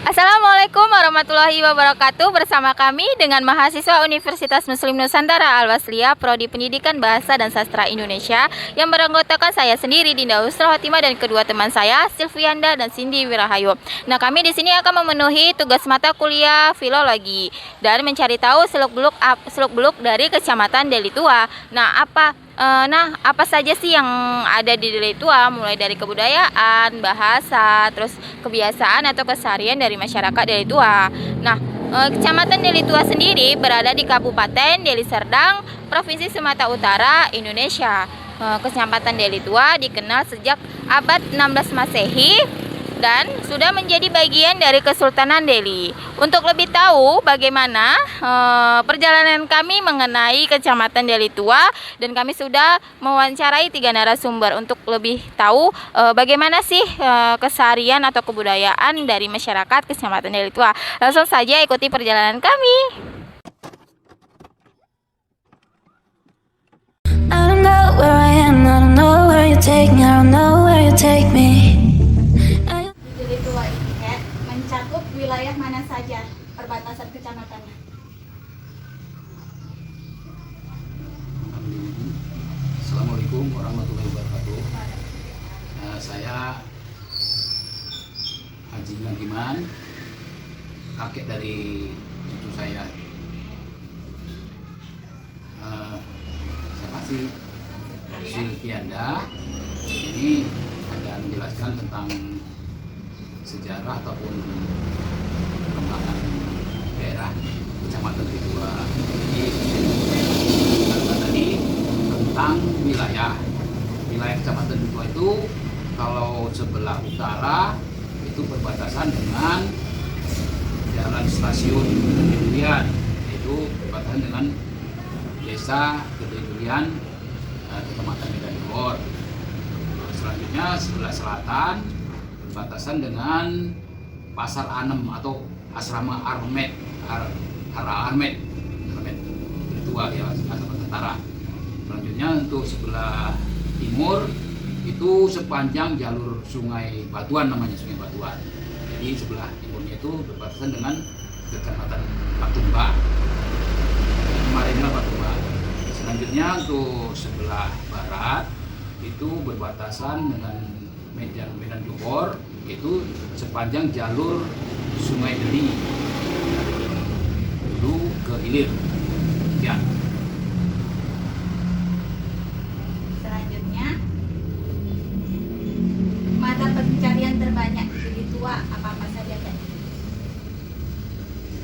Assalamualaikum warahmatullahi wabarakatuh. Bersama kami dengan mahasiswa Universitas Muslim Nusantara Al-Wasliyah Prodi Pendidikan Bahasa dan Sastra Indonesia yang beranggotakan saya sendiri Dinda Usra Hotimah dan kedua teman saya Silvianda dan Cindy Wirahayu. Nah, kami di sini akan memenuhi tugas mata kuliah filologi dan mencari tahu seluk-beluk dari Kecamatan Deli Tua. Apa saja sih yang ada di Deli Tua, mulai dari kebudayaan, bahasa, terus kebiasaan atau keseharian dari masyarakat Deli Tua. Kecamatan Deli Tua sendiri berada di Kabupaten Deli Serdang, Provinsi Sumatera Utara, Indonesia. Kecamatan Deli Tua dikenal sejak abad 16 Masehi dan sudah menjadi bagian dari Kesultanan Deli. Untuk lebih tahu bagaimana perjalanan kami mengenai Kecamatan Deli Tua, dan kami sudah mewawancarai 3 narasumber untuk lebih tahu bagaimana sih keseharian atau kebudayaan dari masyarakat Kecamatan Deli Tua. Langsung saja ikuti perjalanan kami. I don't know where I am, I don't know where you take me, I don't know where you take me. Deli Tua ini mencakup wilayah mana saja perbatasan kecamatannya? Assalamualaikum warahmatullahi wabarakatuh. Saya Haji Nagiman, kakek dari cucu saya. Saya kasih Silvianda ini akan menjelaskan tentang sejarah ataupun perkembangan daerah Kecamatan Deli Tua. Tadi tentang wilayah Kecamatan Deli Tua itu, kalau sebelah utara itu berbatasan dengan Jalan Stasiun Gede Durian, yaitu berbatasan dengan Desa Gede Durian, Kecamatan Medan Dor. Selanjutnya sebelah selatan berbatasan dengan Pasar Anem atau Asrama Armet Deli Tua, ya, asrama tentara. Selanjutnya untuk sebelah timur itu sepanjang jalur Sungai Batuan, namanya Sungai Batuan. Jadi sebelah timurnya itu berbatasan dengan Kecamatan Patumba, kemarinnya Patumba. Selanjutnya untuk sebelah barat itu berbatasan dengan Medan Johor, itu sepanjang jalur Sungai Deli dari hulu ke hilir. Ya. Selanjutnya, mata pencarian terbanyak di Deli Tua apa saja kan?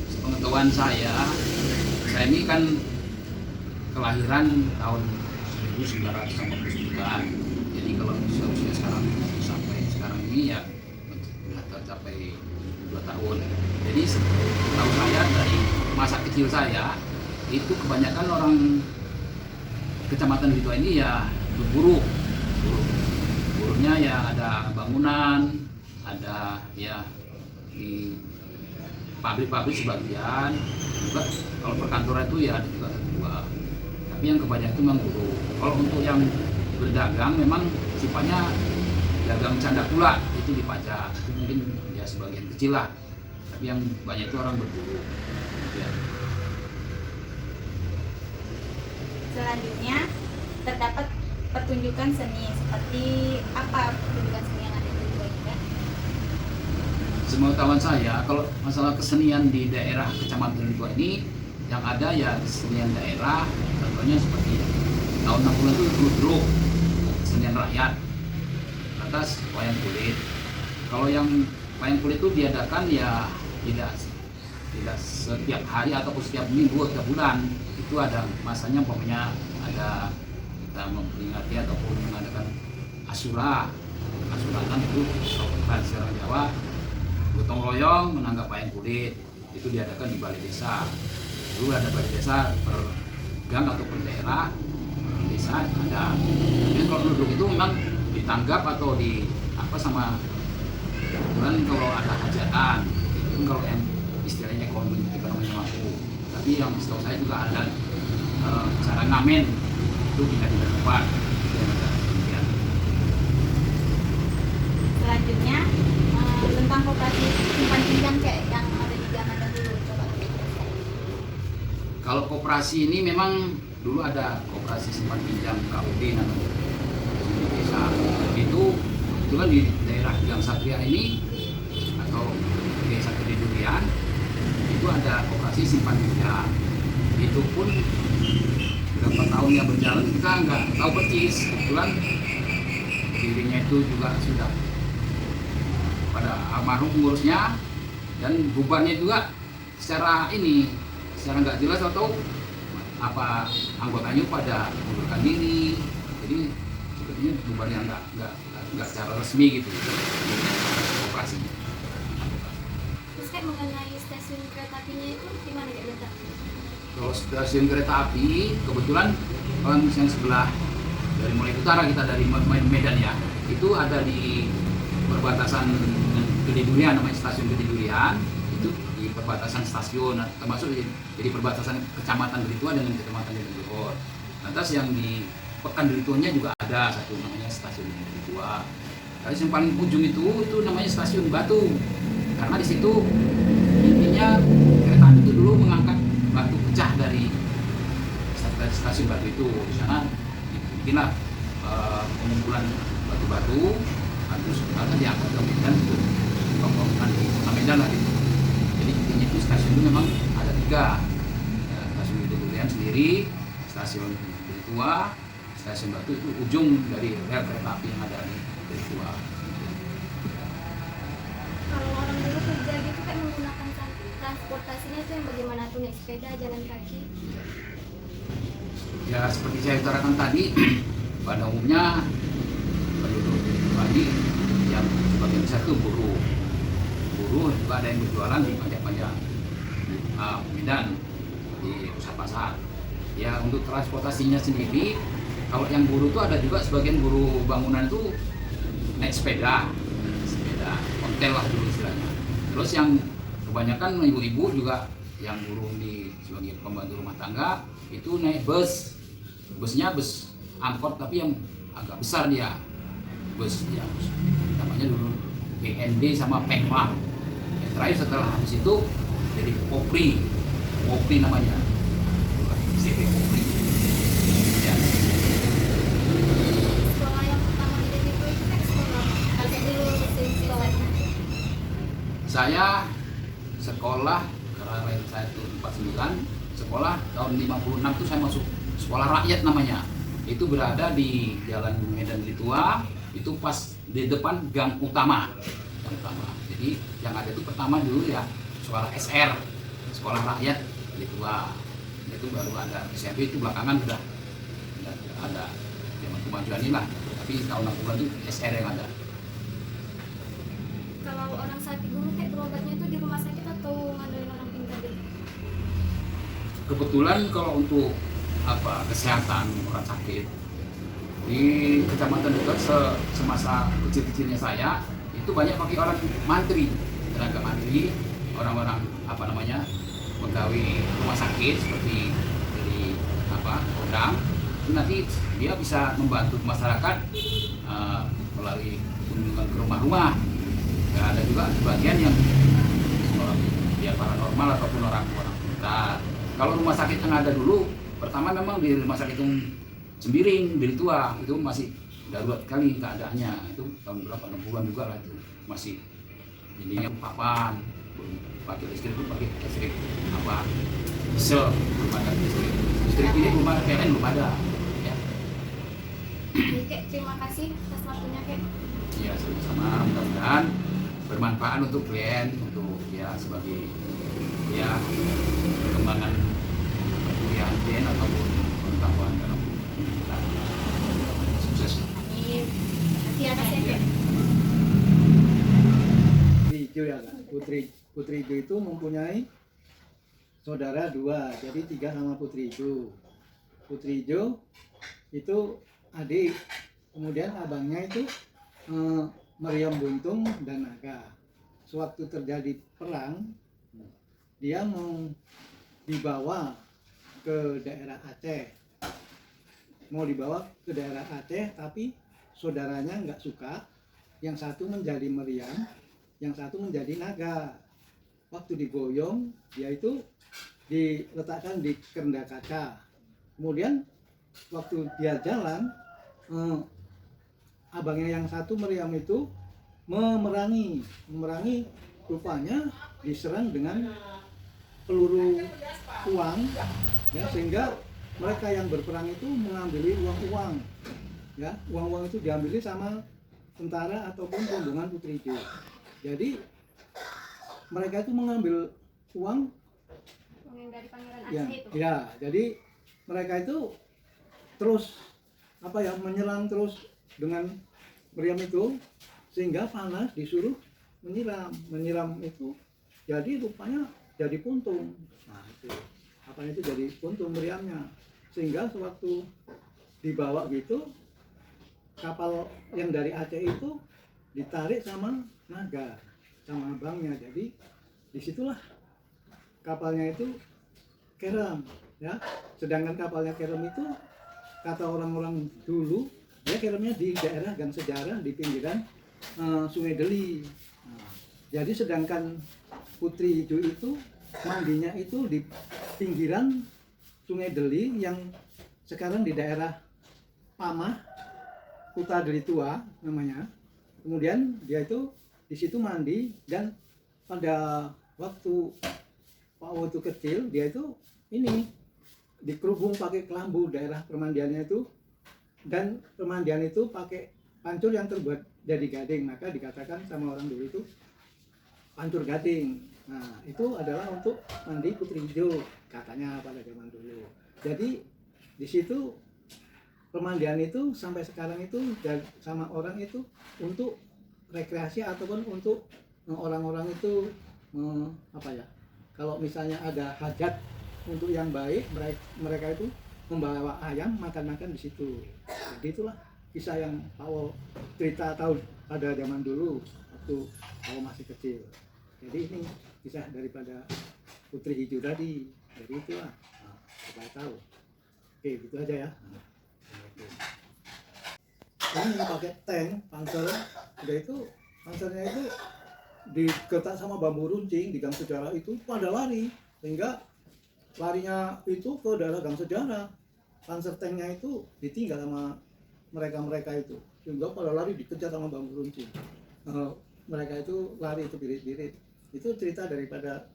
Sepengetahuan saya ini kan kelahiran tahun 1959. Jadi kalau usia sekarang sampai sekarang ini ya sudah tercapai 2 tahun. Jadi setahu saya dari masa kecil saya itu kebanyakan orang Kecamatan Deli Tua ini ya berburu. Burunya ya ada bangunan, ada ya di pabrik-pabrik sebagian, juga kalau perkantoran itu ya ada juga dua. Tapi yang kebanyakan itu memang buru. Kalau untuk yang berdagang memang sifatnya dagang canda pula, itu dipajak. Itu mungkin ya sebagian kecil lah. Tapi yang banyak itu orang berburu. Ya. Selanjutnya, terdapat pertunjukan seni. Seperti apa pertunjukan seni yang ada di Deli Tua ini kan? Sepengetahuan saya, kalau masalah kesenian di daerah Kecamatan Deli Tua ini, yang ada ya kesenian daerah, contohnya seperti tahun 60 itu ludruk, kesenian rakyat. Atas wayang kulit. Kalau yang wayang kulit itu diadakan ya tidak setiap hari ataupun setiap minggu atau setiap bulan. Itu ada masanya, umpamanya ada kita memperingati ataupun mengadakan asuratan itu tradisi orang Jawa, gotong royong menanggap wayang kulit, itu diadakan di balai desa. Dulu ada balai desa per gang atau per daerah, per desa ada. Jadi kalau duduk itu memang ditanggap atau di apa sama kebetulan kalau ada hajatan, itu kalau yang istilahnya ekonomi mampu. Tapi yang setahu saya juga ada cara ngamen, itu bisa dilakukan. Selanjutnya tentang koperasi simpan pinjam kayak koperasi ini memang dulu ada koperasi simpan pinjam KUD namanya di desa. Itu kan di daerah Gang Satria ini atau desa Kedidurian itu ada koperasi simpan pinjam. Itu pun berapa tahun yang berjalan kita nggak tahu persis. Kebetulan dirinya itu juga sudah pada almarhum pengurusnya, dan bubarnya juga secara nggak jelas, atau apa anggotanya pada mengundurkan diri. Jadi sepertinya bubarnya nggak secara resmi gitu operasinya. Terus kayak mengenai stasiun kereta apinya itu di mana kayak letak? Kalau stasiun kereta api kebetulan yang sebelah dari mulai utara kita dari Medan ya, itu ada di perbatasan Kedidurian, namanya stasiun Kedidurian. Itu di perbatasan stasiun, termasuk jadi perbatasan kecamatan Delitua dengan kecamatan Delitua. Lantas yang di Pekan Delituanya juga ada satu namanya stasiun Delitua. Tapi yang paling ujung itu namanya stasiun Batu, karena di situ intinya kereta api itu dulu mengangkat batu pecah dari stasiun Batu itu. Di sana dibikinlah pengumpulan batu-batu, terus akan diangkat ke Medan untuk pembangunan di kota Medan lah gitu. Jadi intinya itu stasiun itu memang ada 3, stasiun Kedidurian sendiri, stasiun Delitua, stasiun Batu itu ujung dari rel kereta api yang ada di Delitua. Kalau orang dulu kerja gitu kayak menggunakan transportasinya itu yang bagaimana tuh, naik sepeda, jalan kaki? Ya seperti saya utarakan tadi, pada umumnya penduduk Bali yang sebagian besar itu buruh juga ada yang berjualan di panjang-panjang Medan, di pusat pasar. Ya untuk transportasinya sendiri, kalau yang buruh itu ada juga sebagian buruh bangunan itu naik sepeda, ontel lah dulu istilahnya. Terus yang kebanyakan ibu-ibu juga yang buruh di sebagai pembantu rumah tangga itu naik busnya bus angkot, tapi yang agak besar dia, bus namanya dulu BND sama Pengmar. Yang terakhir setelah habis itu jadi Kopri namanya, CP Kopri. Ya. Sekolah yang pertama di Delitua itu kayak sekolah kalau dulu sekolahnya. Saya sekolah, karena lahir saya itu 49, sekolah tahun 56 itu saya masuk sekolah rakyat namanya. Itu berada di Jalan Medan Delitua, itu pas di depan gang utama. Jadi yang ada itu pertama dulu ya sekolah SR, sekolah rakyat Delitua. Itu baru ada SMP, itu belakangan sudah ada zaman kemajuan ini lah. Tapi tahun 60 itu SR yang ada. Kalau orang sakit dulu kayak berobatnya itu di rumah sakit atau ngandelin orang pintar deh? Kebetulan kalau untuk kesehatan orang sakit di kecamatan dekat semasa kecil-kecilnya saya itu banyak pakai orang mantri, tenaga mantri, orang-orang pegawai rumah sakit seperti dari Kodam. Itu nanti dia bisa membantu masyarakat melalui kunjungan ke rumah-rumah. Ya, ada juga bagian yang dia paranormal ataupun orang pintar. Kalau rumah sakit yang ada dulu, pertama memang di rumah sakit yang Sembiring, Delitua, itu masih darurat kali keadaannya. Itu tahun berapa, 60-an juga lah itu. Masih jadinya papan, pakai listrik itu pakai listrik diesel, belum ada listrik ini belum ada, PLN belum ada. Ya. Jadi kayak terima kasih atas waktunya kayak. Ya sama-sama, mudah-mudahan bermanfaat untuk klien, untuk ya sebagai ya perkembangan perkuliahan klien ataupun pengetahuan dalam sukses. Amin. Terima kasih ya. Putri Ijo ya Kak. Putri Ijo itu mempunyai saudara 2, jadi 3 nama Putri Ijo. Putri Ijo itu adik, kemudian abangnya itu Meriam Buntung dan Naga. Sewaktu terjadi perang, dia mau dibawa ke daerah Aceh. Mau dibawa ke daerah Aceh, tapi saudaranya nggak suka. Yang satu menjadi Meriam, yang satu menjadi Naga. Waktu diboyong, dia itu diletakkan di kerenda kaca. Kemudian waktu dia jalan, abangnya yang satu meriam itu memerangi rupanya diserang dengan peluru uang, ya, sehingga mereka yang berperang itu mengambil uang-uang, ya, uang-uang itu diambil sama tentara ataupun rombongan Putri Ijo. Jadi mereka itu mengambil uang yang dari Pangeran ya, Aceh itu. ya, jadi mereka itu terus menyerang terus dengan meriam itu, sehingga Panas disuruh menyiram itu, jadi rupanya jadi puntung. Nah itu itu jadi puntung meriamnya, sehingga sewaktu dibawa gitu, kapal yang dari Aceh itu ditarik sama naga, sama abangnya. Jadi disitulah kapalnya itu kerem, ya. Sedangkan kapalnya kerem itu kata orang-orang dulu, dia keremnya di daerah Gang Sejarah di pinggiran Sungai Deli. Nah, jadi sedangkan Putri Ijo itu mandinya itu di pinggiran Sungai Deli yang sekarang di daerah Pamah, Kuta Deli Tua namanya. Kemudian dia itu di situ mandi, dan pada waktu Pak O itu kecil, dia itu ini dikerubung pakai kelambu daerah permandiannya itu, dan permandian itu pakai pancur yang terbuat dari gading, maka dikatakan sama orang dulu itu pancur gading. Nah itu adalah untuk mandi Putri Ijo katanya pada zaman dulu. Jadi di situ permandian itu sampai sekarang itu sama orang itu untuk rekreasi ataupun untuk orang-orang itu kalau misalnya ada hajat untuk yang baik, mereka itu membawa ayam makan-makan di situ. Jadi itulah kisah yang Pak O cerita tahu pada zaman dulu waktu Pak O masih kecil. Jadi ini kisah daripada Putri Ijo tadi. Jadi itulah supaya tahu. Oke, gitu aja ya. Ini pakai tank panser, udah itu pansernya itu diketak sama bambu runcing di Gang Sejarah itu, pada lari, sehingga larinya itu ke daerah Gang Sejarah. Panser tanknya itu ditinggal sama mereka itu, sehingga pada lari dikejar sama bambu runcing. Mereka itu lari itu birit-birit. Itu cerita daripada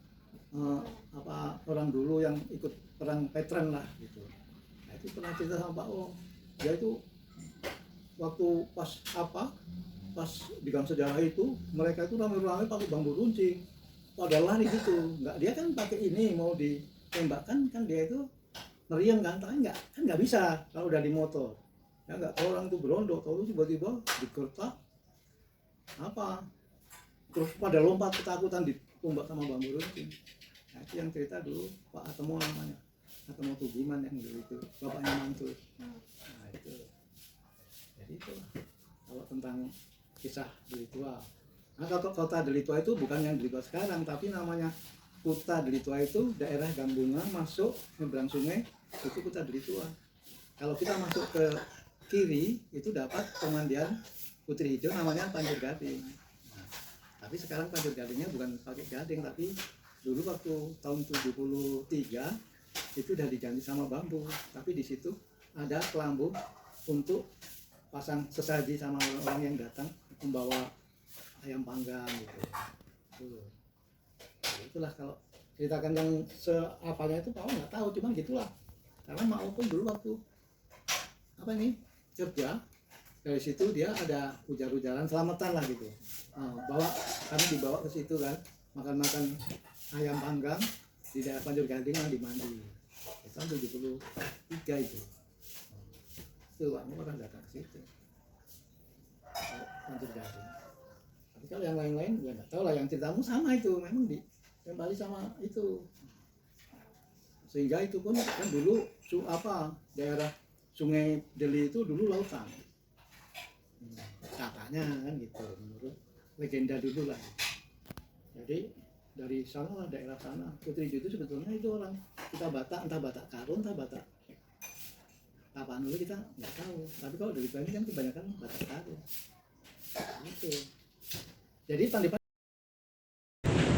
orang dulu yang ikut perang Petren lah gitu. Nah, itu pernah cerita sama Pak O. Dia itu waktu pas di Gang Sejarah itu, mereka itu rame-rame pakai bambu runcing, pada lari gitu. Dia kan pakai ini mau ditembakkan, kan dia itu meriang kan, nggak bisa kalau udah di motor. Ya nggak tahu orang itu berondok, tahu tiba-tiba digertak terus pada lompat ketakutan ditumbak sama bambu runcing. Nah, itu yang cerita dulu Pak Atemo namanya, Atemo Tugiman yang dulu itu bapaknya Mantul. Nah itu, jadi itulah kalau tentang kisah Deli Tua. Nah, kota Deli Tua itu bukan yang Deli Tua sekarang, tapi namanya Kuta Deli Tua itu daerah Gambunga, masuk nyebrang sungai itu Kuta Deli Tua. Kalau kita masuk ke kiri itu dapat pemandian Putri Ijo namanya Pancur Gading. Nah, tapi sekarang Pancur Gadingnya bukan pakai gading, tapi dulu waktu tahun 73 itu udah diganti sama bambu, tapi di situ ada kelambu untuk pasang sesaji sama orang-orang yang datang membawa ayam panggang gitu. Itulah kalau ceritakan yang seapanya itu Pak O nggak tahu, cuman gitulah. Karena maupun dulu waktu kerja dari situ dia ada ujar-ujaran selamatan lah gitu. Kami dibawa ke situ kan, makan-makan ayam panggang di daerah Pancur Gading yang dimandi. Itu tahun 73 itu. Itu orang datang ke situ. Pancur Gading. Tapi kalau yang lain-lain ya nggak tahu lah, yang ceritamu sama itu memang kembali sama itu. Sehingga itu pun kan dulu daerah Sungai Deli itu dulu lautan. Katanya kan gitu, menurut legenda dulu lah. Jadi dari sana lah, daerah sana Putri Ijo itu sebetulnya itu orang kita Batak, entah Batak Karun, entah Batak apaan dulu kita nggak tahu. Tapi kalau dari Bali kan kebanyakan Batak Karun. Gitu. Jadi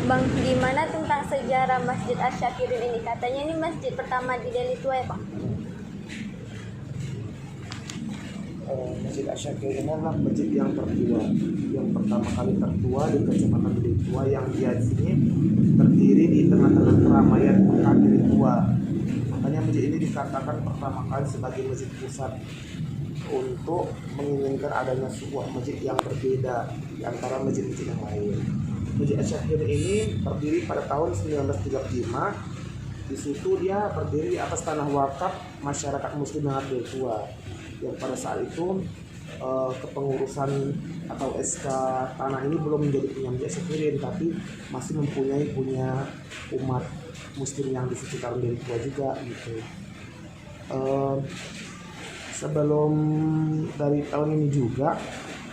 Bang, gimana Bagaimana tentang sejarah Masjid Asy-Syakirin ini? Katanya ini masjid pertama di Deli Tua ya Pak? Masjid Asy-Syakirin ini adalah masjid yang tertua, yang pertama kali tertua di Kecamatan Deli Tua, yang dia di sini berdiri di tengah-tengah keramaian Mekah Deli Tua. Makanya masjid ini dikatakan pertama kali sebagai masjid pusat untuk menginginkan adanya sebuah masjid yang berbeda di antara masjid-masjid yang lain. Masjid Asy-Syakirin ini berdiri pada tahun 1935. Di situ dia berdiri di atas tanah wakaf masyarakat Muslim yang Deli Tua, yang pada saat itu kepengurusan atau SK tanah ini belum menjadi punya Masjid Asy-Syakirin, tapi masih punya umat Muslim yang di sekitar Deli Tua juga gitu. Sebelum dari tahun ini juga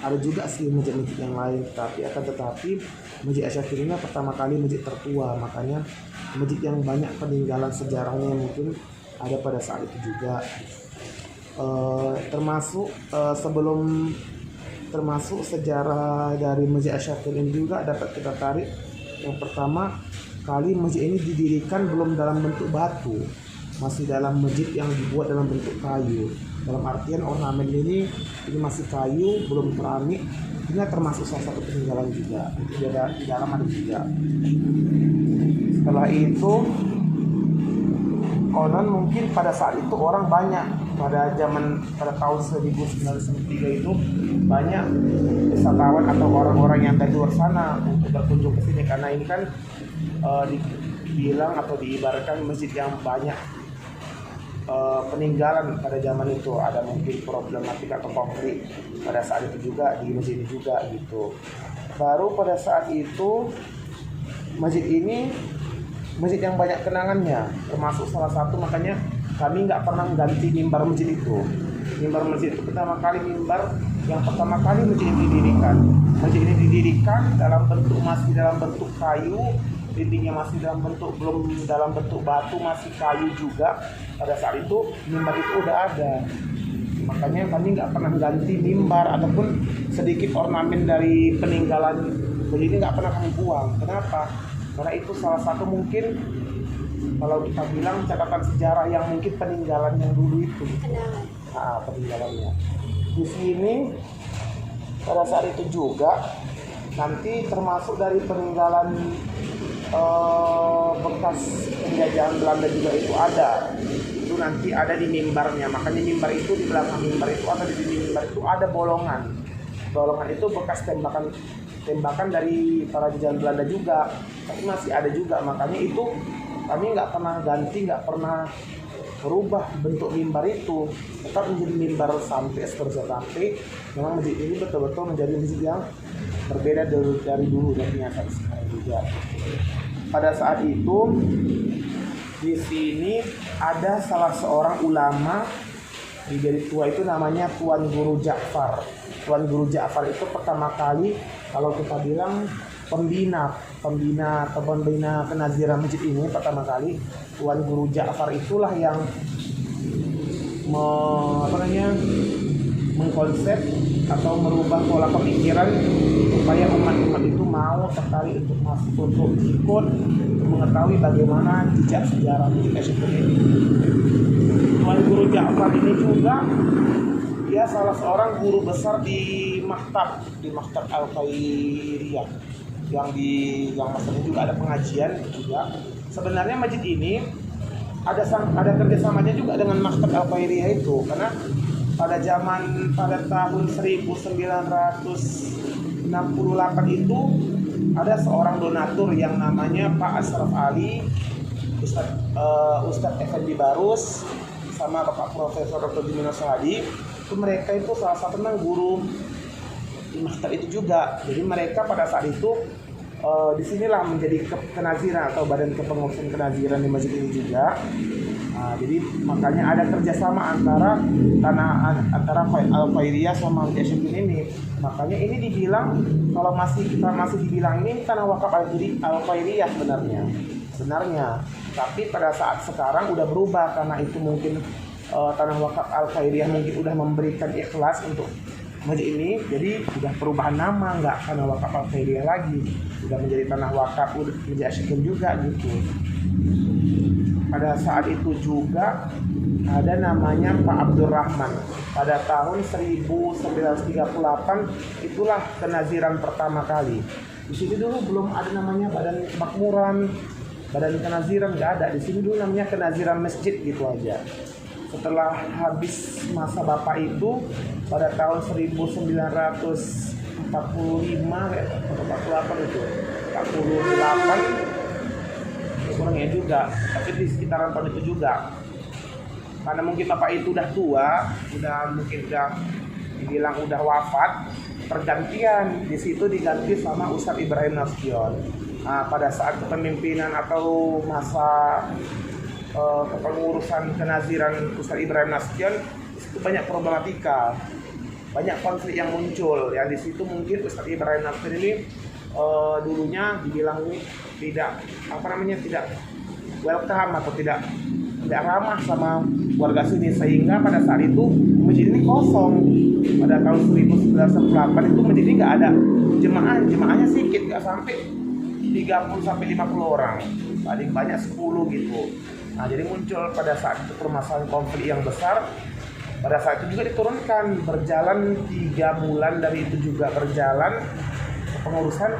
ada juga sih masjid-masjid yang lain, tetapi Masjid Asy-Syakirin ini pertama kali masjid tertua, makanya masjid yang banyak peninggalan sejarahnya mungkin ada pada saat itu juga. Termasuk sejarah dari Masjid Asy-Syakirin juga dapat kita tarik. Yang pertama kali masjid ini didirikan belum dalam bentuk batu, masih dalam masjid yang dibuat dalam bentuk kayu. Dalam artian ornamen ini masih kayu, belum keramik. Ini termasuk salah satu peninggalan juga. Di dalam ada juga. Setelah itu, konon mungkin pada saat itu orang banyak pada tahun 1993 itu banyak wisatawan atau orang-orang yang dari luar sana untuk berkunjung ke sini, karena ini kan dibilang atau diibaratkan masjid yang banyak peninggalan pada zaman itu. Ada mungkin problematika atau konflik pada saat itu juga di masjid ini juga gitu. Baru pada saat itu masjid ini masjid yang banyak kenangannya, termasuk salah satu makanya kami nggak pernah ganti mimbar masjid itu. Mimbar masjid itu pertama kali mimbar yang pertama kali masjid ini didirikan. Masjid ini didirikan masih dalam bentuk kayu, dindingnya masih belum dalam bentuk batu, masih kayu juga. Pada saat itu mimbar itu udah ada. Makanya kami nggak pernah ganti mimbar ataupun sedikit ornamen dari peninggalan masjid ini nggak pernah kami buang. Kenapa? Karena itu salah satu mungkin kalau kita bilang catatan sejarah yang mungkin peninggalan yang dulu itu. Peninggalannya. Di sini pada saat itu juga nanti termasuk dari peninggalan bekas penjajahan Belanda juga itu ada. Itu nanti ada di mimbarnya. Makanya mimbar itu di belakang mimbar itu atau di mimbar itu ada bolongan. Bolongan itu bekas tembakan dari para jajahan Belanda juga, tapi masih ada juga. Makanya itu kami nggak pernah ganti, nggak pernah berubah bentuk mimbar itu, tetap menjadi mimbar sampai memang masjid ini betul-betul menjadi masjid yang berbeda dari dulu dan nyata sekarang juga. Pada saat itu di sini ada salah seorang ulama di Deli Tua itu namanya Tuan Guru Ja'far. Tuan Guru Ja'far itu pertama kali kalau kita bilang pembina kenaziran masjid ini pertama kali. Tuan Guru Ja'far itulah yang mengkonsep atau merubah pola pemikiran supaya umat-umat itu mau tertarik untuk masuk untuk ikut mengetahui bagaimana jejak sejarah Masjid Asy-Syakirin ini. Tuan Guru Ja'far ini juga dia salah seorang guru besar di Maktab Al-Khairiyah yang maksudnya juga ada pengajian juga. Sebenarnya masjid ini ada kerjasamanya juga dengan Maktab Al-Khairiyah itu, karena pada tahun 1968 itu ada seorang donatur yang namanya Pak Ashraf Ali, Ustadz Effendi Barus, sama Bapak Profesor Dr. Jimino Sohadi. Itu mereka itu salah satu guru di maktab itu juga. Jadi mereka pada saat itu disinilah menjadi kenaziran atau badan kepengurusan kenaziran di masjid ini juga. Jadi makanya ada kerjasama antara Al-Khairiyah sama Masjid Asy-Syakirin ini. Makanya ini dibilang kalau masih dibilang ini tanah wakaf Al-Khairiyah sebenarnya. Tapi pada saat sekarang udah berubah karena itu mungkin tanah wakaf Al-Khairiyah mungkin udah memberikan ikhlas untuk masjid ini jadi sudah perubahan nama, nggak karena wakaf Al-Khairiyah lagi, sudah menjadi tanah wakaf, udah menjadi asyikun juga gitu. Pada saat itu juga ada namanya Pak Abdurrahman. Pada tahun 1938 itulah kenaziran pertama kali. Di sini dulu belum ada namanya badan kemakmuran, badan kenaziran, nggak ada. Di sini dulu namanya kenaziran masjid gitu aja. Setelah habis masa bapak itu pada tahun 1945 atau 48 itu 48 kurangnya juga, tapi di sekitaran tahun itu juga. Karena mungkin bapak itu udah tua, mungkin dibilang udah wafat, pergantian di situ diganti sama Ustadz Ibrahim Nasution. Nah, pada saat kepemimpinan atau masa kepengurusan kenaziran Ustadz Ibrahim Nasution, itu banyak problematika, banyak konflik yang muncul. Yang di situ mungkin Ustadz Ibrahim Nasution ini dulunya dibilang ini tidak welcome atau tidak ramah sama warga sini, sehingga pada saat itu masjid ini kosong. Pada tahun 1998 itu masjid ini nggak ada jemaahnya sedikit, nggak sampai 30 sampai 50 orang, paling banyak 10 gitu. Nah, jadi muncul pada saat itu permasalahan konflik yang besar. Pada saat itu juga diturunkan, berjalan 3 bulan dari itu juga berjalan pengurusan,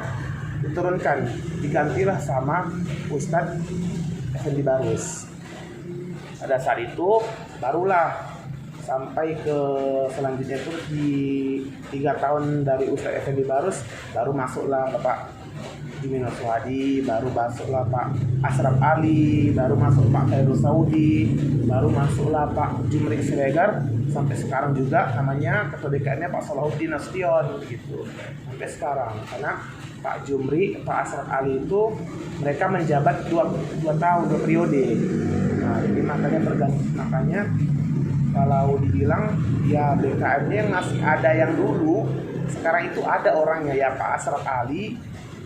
diturunkan, digantilah sama Ustadz Effendi Barus. Pada saat itu barulah sampai ke selanjutnya itu di 3 tahun dari Ustadz Effendi Barus baru masuklah Bapak Jumino Suhadi, baru masuklah Pak Ashraf Ali, baru masuk Pak Khairul Saudi, baru masuklah Pak Jumri Siregar, sampai sekarang juga namanya ketua DKM-nya Pak Salahuddin Nasution gitu. Sampai sekarang karena Pak Jumri, Pak Ashraf Ali itu mereka menjabat 2 tahun, 2 periode. Nah, jadi makanya kalau dibilang ya BKM-nya yang masih ada yang dulu, sekarang itu ada orangnya ya Pak Ashraf Ali,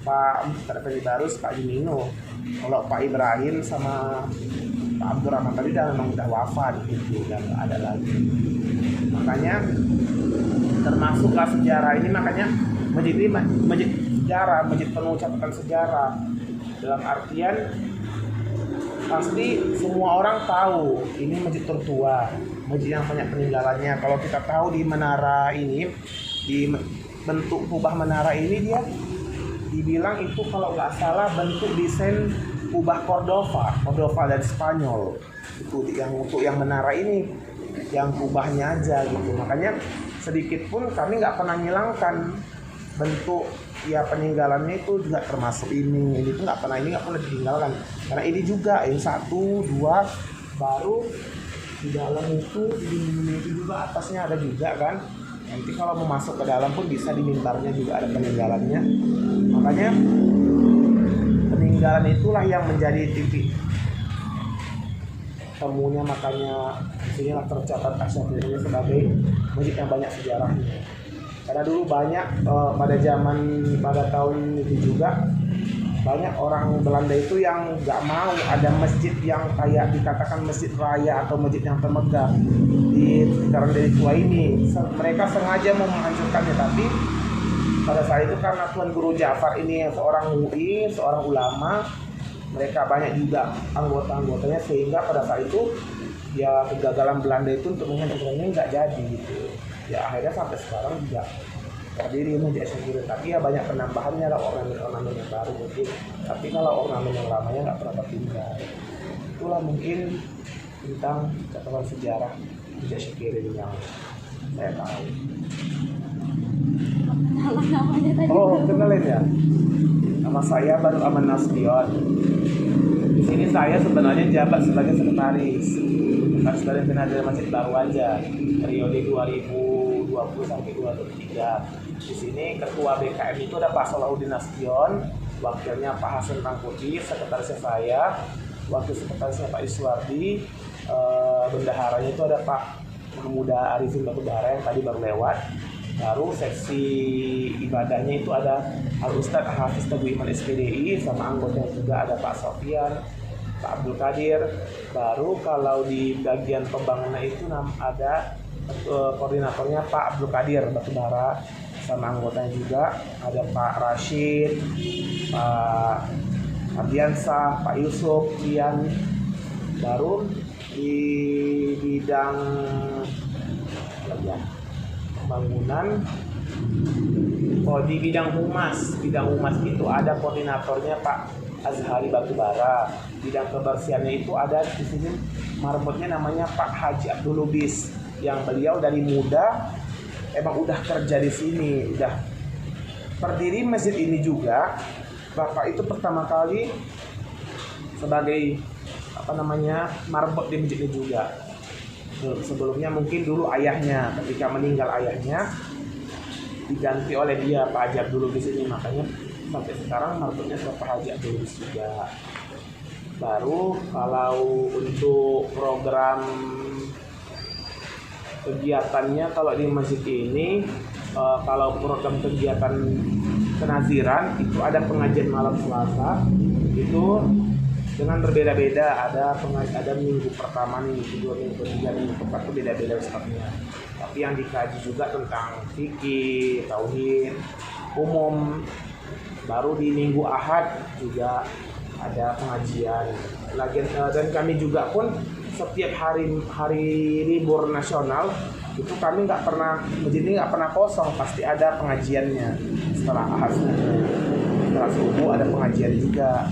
Pak Effendi Barus, Pak Jumino. Kalau Pak Ibrahim sama Pak Abdurrahman tadi memang udah wafat gitu, udah nggak ada lagi. Makanya termasuklah sejarah ini, makanya masjid ini masjid sejarah, masjid penuh catatan sejarah. Dalam artian pasti semua orang tahu ini masjid tertua, masjid yang banyak peninggalannya. Kalau kita tahu di menara ini, di bentuk kubah menara ini dia dibilang itu kalau nggak salah bentuk desain kubah Cordova dari Spanyol. Itu yang untuk yang menara ini, yang kubahnya aja gitu. Makanya sedikit pun kami nggak pernah ngilangkan bentuk ya peninggalannya itu juga termasuk ini tuh nggak pernah ditinggalkan. Karena ini juga yang 1, 2 baru di dalam itu di itu juga atasnya ada juga kan. Nanti kalau mau masuk ke dalam pun bisa di mimbarnya juga ada peninggalannya. Makanya peninggalan itulah yang menjadi titik temunya, makanya disinilah tercatat Asyaf ini sebagai masjid yang banyak sejarahnya. Karena dulu banyak pada tahun itu juga banyak orang Belanda itu yang nggak mau ada masjid yang kayak dikatakan masjid raya atau masjid yang termegah di sekitaran dari tua ini. Mereka sengaja mau menghancurkannya, tapi pada saat itu karena Tuan Guru Ja'far ini seorang UI, seorang ulama, mereka banyak juga anggota-anggotanya, sehingga pada saat itu ya kegagalan Belanda itu untuk menghancurkannya nggak jadi gitu. Ya akhirnya sampai sekarang juga terdiri masjid sendiri, tapi ya banyak penambahannya lah, ornamen yang baru mungkin, tapi kalau ornamen yang lamanya nggak pernah tertinggal. Itulah mungkin tentang catatan sejarah Masjid Syikirin yang saya tahu. Namanya tadi. Oh, kenalin ya. Nama saya Baru Aman Nasution. Di sini saya sebenarnya jabat sebagai sekretaris. Sebagai penasihat masjid baru aja, periode 2020 sampai 2023. Di sini ketua BKM itu ada Pak Salahuddin Nasution, wakilnya Pak Hasan Tangkuti, sekretarisnya saya, wakil sekretarisnya Pak Iswardi, bendaharanya itu ada Pak Mahmuda Arifin Batubara yang tadi baru lewat. Baru seksi ibadahnya itu ada Al-Ustadz Hafiz Teguh Iman SPDI, sama anggotanya juga ada Pak Sofian, Pak Abdul Qadir. Baru kalau di bagian pembangunan itu ada koordinatornya Pak Abdul Qadir Batubara, sama anggotanya juga ada Pak Rashid, Pak Ardiansah, Pak Yusuf, Ian. Baru di bidang bangunan, di bidang humas itu ada koordinatornya Pak Azhari Batubara. Bidang kebersihannya itu ada di sini marbotnya namanya Pak Haji Abdul Lubis, yang beliau dari muda emang udah kerja di sini, udah berdiri masjid ini juga. Bapak itu pertama kali sebagai marbot di masjid ini juga. Sebelumnya mungkin dulu ayahnya, ketika meninggal ayahnya diganti oleh dia Pak Haji Abdul Lubis ini, makanya sampai sekarang marbotnya ke Pak Haji Abdul Lubis juga. Baru kalau untuk program kegiatannya, kalau di masjid ini kalau program kegiatan kenaziran itu ada pengajian malam Selasa, itu dengan berbeda-beda, ada minggu pertama, minggu kedua, minggu ketiga, minggu keempat itu beda-beda ustadznya. Tapi yang dikaji juga tentang fikih, tauhid, umum. Baru di minggu Ahad juga ada pengajian. Dan kami juga pun setiap hari libur nasional itu kami masjid ini nggak pernah kosong, pasti ada pengajiannya. Setelah Ahad, setelah subuh ada pengajian juga.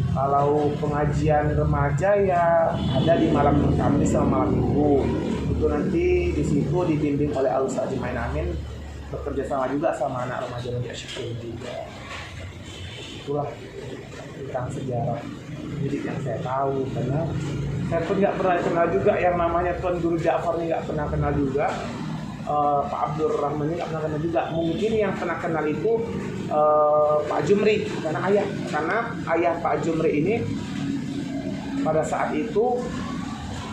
Kalau pengajian remaja ya ada di malam Kamis sama malam Minggu. Itu nanti di situ dibimbing oleh Al-Ustaz Jumain Amin, bekerja sama juga sama anak remaja Nabi Asyikun juga. Itulah tentang sejarah jadi yang saya tahu, karena saya pun nggak pernah kenal juga yang namanya Tuan Guru Ja'far ini, nggak pernah kenal juga. Pak Abdul Rahman ini nggak pernah kenal juga. Mungkin yang pernah kenal itu Pak Jumri, karena ayah Pak Jumri ini pada saat itu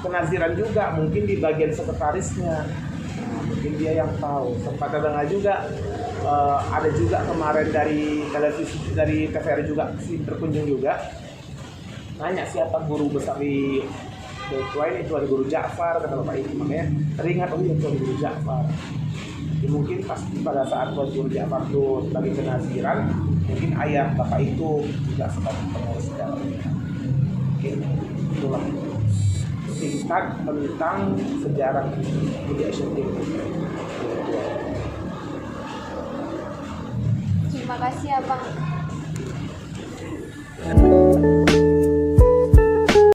kenaziran juga, mungkin di bagian sekretarisnya. Mungkin dia yang tahu. Sempat dengar juga ada juga kemarin dari televisi, dari TVRI juga berkunjung juga, nanya siapa guru besar di tua ini. Tuan Guru Ja'far, kata Bapak itu, makanya teringat Tuan Guru Ja'far. Jadi mungkin pasti pada saat Tuan Guru Ja'far itu sebagai kenaziran, mungkin ayah Bapak itu juga sebagai pengurus dalamnya. Mungkin itulah singkat tentang sejarah Media Asian Team. Terima kasih Abang.